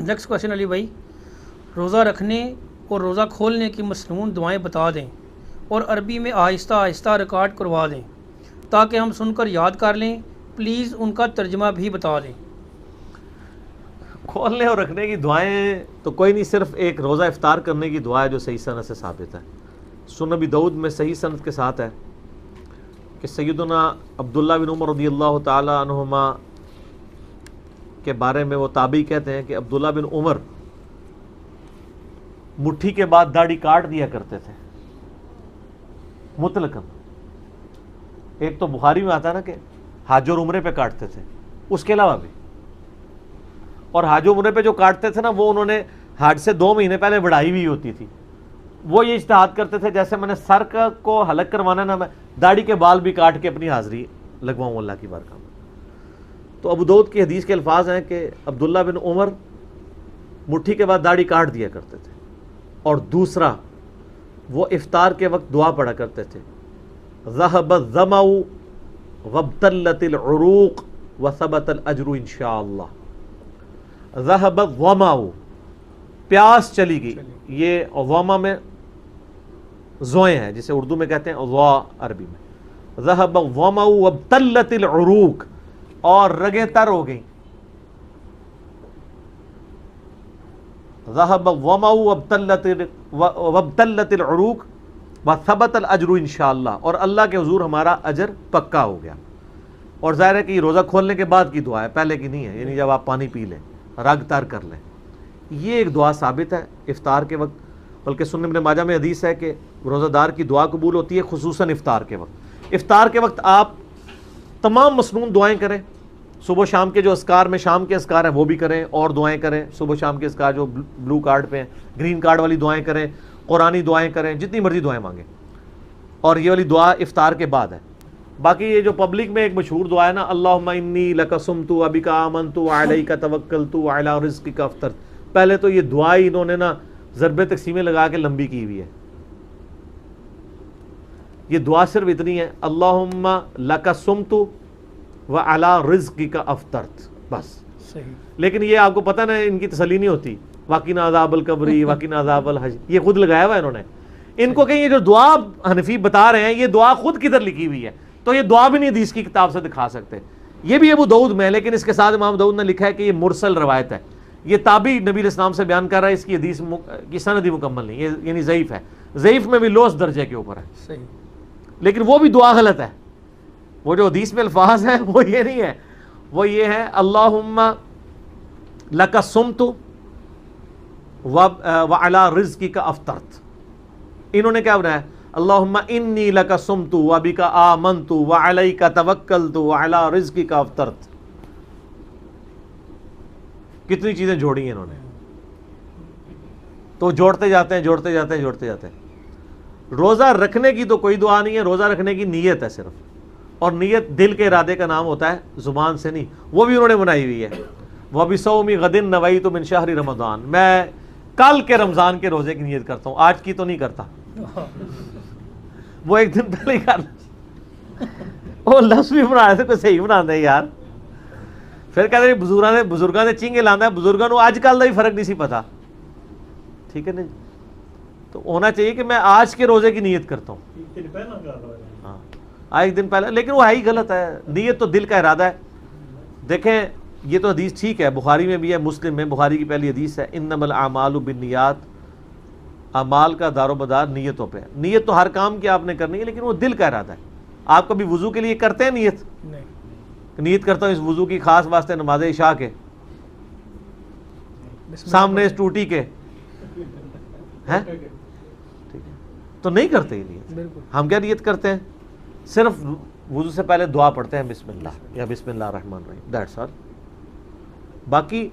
Next question علی بھائی، روزہ رکھنے اور روزہ کھولنے کی مصنون دعائیں بتا دیں اور عربی میں آہستہ آہستہ ریکارڈ کروا دیں تاکہ ہم سن کر یاد کر لیں، پلیز ان کا ترجمہ بھی بتا دیں۔ کھولنے اور رکھنے کی دعائیں تو کوئی نہیں، صرف ایک روزہ افطار کرنے کی دعا ہے جو صحیح سند سے ثابت ہے۔ سنن ابی داؤد میں صحیح سند کے ساتھ ہے کہ سیدنا عبداللہ بن عمر رضی اللہ تعالی عنہما کے بارے میں وہ تابعی کہتے ہیں کہ عبداللہ بن عمر مٹھی کے بعد داڑھی کاٹ دیا کرتے تھے مطلقاً۔ ایک تو بخاری میں آتا ہے نا کہ حج اور عمرے پہ کاٹتے تھے، اس کے علاوہ بھی، اور حج و عمرے پہ جو کاٹتے تھے نا وہ انہوں نے حج سے 2 مہینے پہلے بڑھائی ہوئی ہوتی تھی۔ وہ یہ اجتہاد کرتے تھے جیسے میں نے سر کو حلق کروانا نا، میں داڑھی کے بال بھی کاٹ کے اپنی حاضری لگواؤں اللہ کی بارگاہ میں۔ تو ابو داؤد کی حدیث کے الفاظ ہیں کہ عبداللہ بن عمر مٹھی کے بعد داڑھی کاٹ دیا کرتے تھے، اور دوسرا وہ افطار کے وقت دعا پڑھا کرتے تھے، ذهب الظمأ وابتلت العروق وثبت الاجر انشاءاللہ۔ ذهب الظمأ، پیاس چلی گئی، یہ ظما میں زوئیں ہیں جسے اردو میں کہتے ہیں ضا عربی میں۔ ذهب الظمأ وابتلت العروق، اور رگیں تر ہو گئیں۔ ذهب الظمأ وابتلت العروق وثبت الاجر انشاءاللہ، اور اللہ کے حضور ہمارا اجر پکا ہو گیا۔ اور ظاہر ہے کہ یہ روزہ کھولنے کے بعد کی دعا ہے، پہلے کی نہیں ہے، یعنی جب آپ پانی پی لیں، رگ تر کر لیں، یہ ایک دعا ثابت ہے افطار کے وقت۔ بلکہ سنن ابن ماجہ میں حدیث ہے کہ روزہ دار کی دعا قبول ہوتی ہے خصوصاً افطار کے وقت۔ افطار کے وقت آپ تمام مسنون دعائیں کریں، صبح شام کے جو اذکار میں شام کے اذکار ہیں وہ بھی کریں، اور دعائیں کریں صبح شام کے اذکار جو بلو کارڈ پہ ہیں، گرین کارڈ والی دعائیں کریں، قرآنی دعائیں کریں، جتنی مرضی دعائیں مانگیں، اور یہ والی دعا افطار کے بعد ہے۔ باقی یہ جو پبلک میں ایک مشہور دعا ہے نا، اللہم انی لک صمت وبک آمنت وعلیک توکلت وعلی رزقک افطرت، پہلے تو یہ دعا ہی انہوں نے نا ضرب تقسیمیں لگا کے لمبی کی ہوئی ہے۔ یہ دعا صرف اتنی ہے، اللہم لک صمت وعلی رزقک افطرت، بس۔ صحیح۔ لیکن یہ آپ کو پتہ نا ان کی تسلی نہیں ہوتی، وقنا عذاب القبر وقنا عذاب الحج، یہ خود لگایا ہوا ہے انہوں نے۔ ان کو کہیں یہ جو دعا حنفی بتا رہے ہیں یہ دعا خود کدھر لکھی ہوئی ہے، تو یہ دعا بھی نہیں حدیث کی کتاب سے دکھا سکتے۔ یہ بھی ابو داؤد میں، لیکن اس کے ساتھ امام داؤد نے لکھا ہے کہ یہ مرسل روایت ہے، یہ تابعی نبی علیہ السلام سے بیان کر رہا ہے، اس کی حدیث کی سند مکمل نہیں، یہ یعنی ضعیف ہے، ضعیف میں بھی لوس درجے کے اوپر ہے۔ صحیح۔ لیکن وہ بھی دعا غلط ہے، وہ جو حدیث میں الفاظ ہیں وہ یہ نہیں ہے، وہ یہ ہے اللہم لک صمت وعلی رزقک افطرت۔ انہوں نے کیا بنایا، اللہم انی لک صمت وبک آمنت وعلیک توکلت وعلی رزقک افطرت۔ کتنی چیزیں جوڑی ہیں انہوں نے، تو جوڑتے جاتے ہیں جوڑتے جاتے ہیں جوڑتے جاتے ہیں۔ روزہ رکھنے کی تو کوئی دعا نہیں ہے، روزہ رکھنے کی نیت ہے صرف، اور نیت دل کے ارادے کا نام ہوتا ہے، زبان سے نہیں، وہ بھی انہوں نے بنائی ہوئی ہے۔ وَبِصَوْمِ غَدٍ نَوَيْتُ مِنْ شَهْرِ رمضان، میں کل کے رمضان کے روزے کی نیت کرتا ہوں، آج کی تو نہیں کرتا، وہ ایک دن پہلے ہی کر وہ لفظ بھی بنا رہے تھے، کوئی صحیح بنا دے یار، پھر کہتے ہیں بزرگاں نے چنگے لانا ہے، بزرگاں نو آج کل کا بھی فرق نہیں سی پتا، ٹھیک ہے نا؟ تو ہونا چاہیے کہ میں آج کے روزے کی نیت کرتا ہوں، ہاں ایک دن پہلے، لیکن وہ ہے ہی غلط ہے، نیت تو دل کا ارادہ ہے۔ دیکھیں یہ تو حدیث ٹھیک ہے، بخاری میں بھی ہے، مسلم میں، بخاری کی پہلی حدیث ہے، انما الاعمال بالنیات، اعمال کا دار و مدار نیتوں پہ ہے۔ نیت تو ہر کام کی آپ نے کرنی ہے، لیکن وہ دل کا ارادہ ہے۔ آپ کبھی وضو کے لیے کرتے ہیں نیت؟ نیت کرتا ہوں اس وضو کی خاص واسطے نماز عشاء کے، سامنے اس ٹوٹی کے، ہیں تو نہیں کرتے ہی نیت۔ ہم کیا نیت کرتے ہیں؟ صرف وضو سے پہلے دعا پڑھتے ہیں، بسم اللہ یا بسم اللہ الرحمن الرحیم، دیٹس آل۔ باقی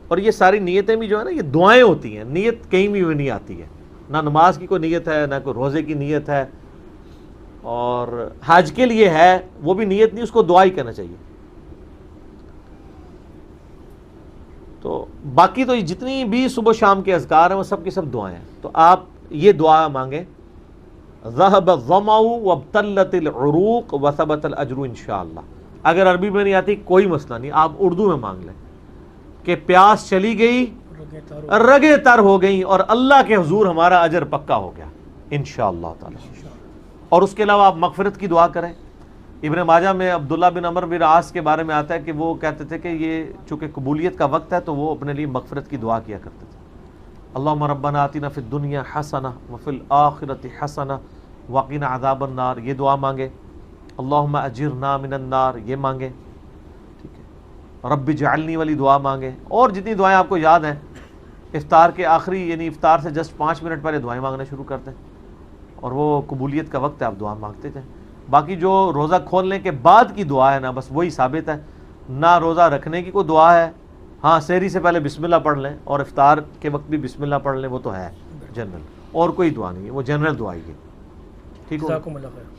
اور یہ ساری نیتیں بھی جو ہے نا یہ دعائیں ہوتی ہیں، نیت کہیں بھی نہیں آتی ہے، نہ نماز کی کوئی نیت ہے، نہ کوئی روزے کی نیت ہے، اور حج کے لیے ہے وہ بھی نیت نہیں، اس کو دعا ہی کہنا چاہیے۔ تو باقی تو جتنی بھی صبح شام کے اذکار ہیں وہ سب کی سب دعائیں ہیں، تو آپ یہ دعا مانگیں، ذهب الظمأ وابتلت العروق وثبت الاجر انشاءاللہ۔ اگر عربی میں نہیں آتی کوئی مسئلہ نہیں، آپ اردو میں مانگ لیں کہ پیاس چلی گئی رگیں تر ہو گئیں اور اللہ کے حضور ہمارا اجر پکا ہو گیا انشاءاللہ تعالی۔ اور اس کے علاوہ آپ مغفرت کی دعا کریں۔ ابن ماجہ میں عبداللہ بن عمر بن عاص کے بارے میں آتا ہے کہ وہ کہتے تھے کہ یہ چونکہ قبولیت کا وقت ہے تو وہ اپنے لیے مغفرت کی دعا کیا کرتے تھے۔ اللہم ربنا آتنا فی الدنیا حسنہ وفی الآخرۃ حسنہ وقنا عذاب النار، یہ دعا مانگے۔ اللہم اجرنا من النار، یہ مانگے، ٹھیک ہے۔ رب اجعلنی والی دعا مانگے، اور جتنی دعائیں آپ کو یاد ہیں افطار کے آخری یعنی افطار سے جسٹ 5 منٹ پہلے دعائیں مانگنا شروع کر دیں، اور وہ قبولیت کا وقت ہے، آپ دعا مانگتے جائیں۔ باقی جو روزہ کھولنے کے بعد کی دعا ہے نا، بس وہی ثابت ہے، نہ روزہ رکھنے کی کوئی دعا ہے۔ ہاں سحری سے پہلے بسم اللہ پڑھ لیں اور افطار کے وقت بھی بسم اللہ پڑھ لیں، وہ تو ہے جنرل، اور کوئی دعا نہیں ہے، وہ جنرل دعا ہی ہے، ٹھیک ہو؟ جزاکم اللہ خیر۔